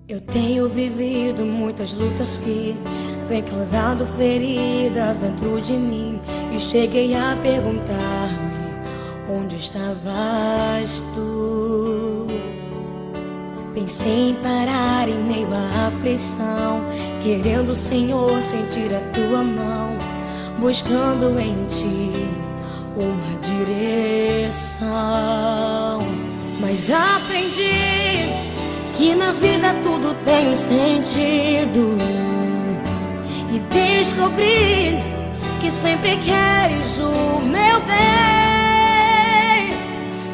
Eu tenho vivido muitas lutas que têm causado feridas dentro de mim. E cheguei a perguntar-me: onde estavas tu? Pensei em parar em meio à aflição, querendo, Senhor, sentir a tua mão, buscando em ti uma direção. Mas aprendi que na vida tudo tem um sentido, e descobri que sempre queres o meu bem,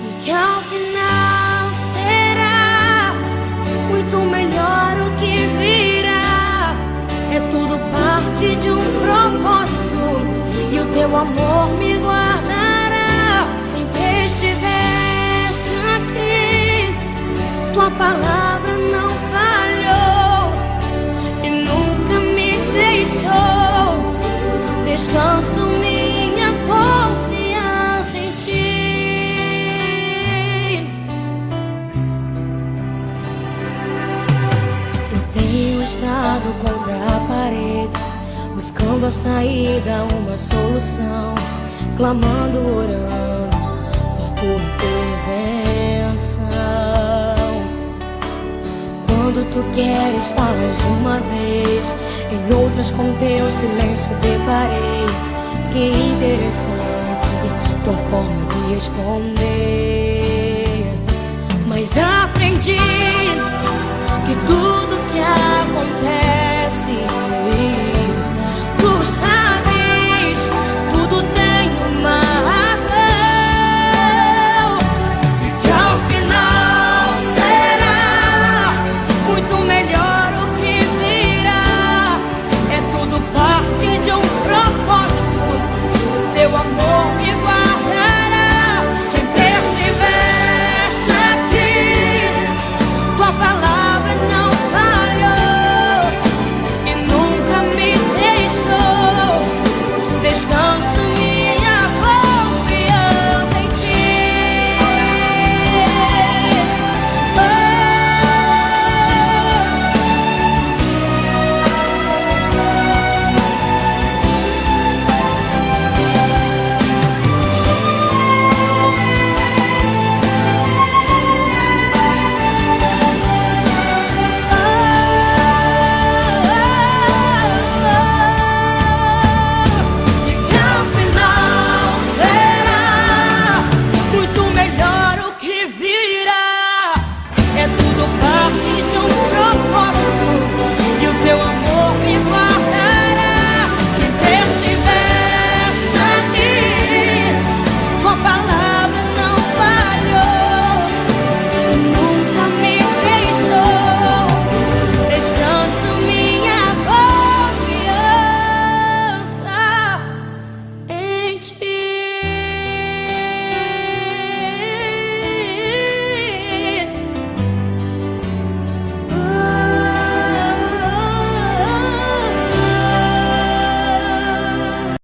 e que ao final será muito melhor o que virá. É tudo parte de um propósito, e o teu amor me guardará. Sempre estiveste aqui, tua palavra não falhou e nunca me deixou. Descanso minha confiança em ti. Eu tenho estado contra a parede, buscando a saída, uma solução, clamando, orando por tua intervenção. Quando tu queres, falas de uma vez, em outras com teu silêncio deparei. Que interessante tua forma de responder. Mas aprendi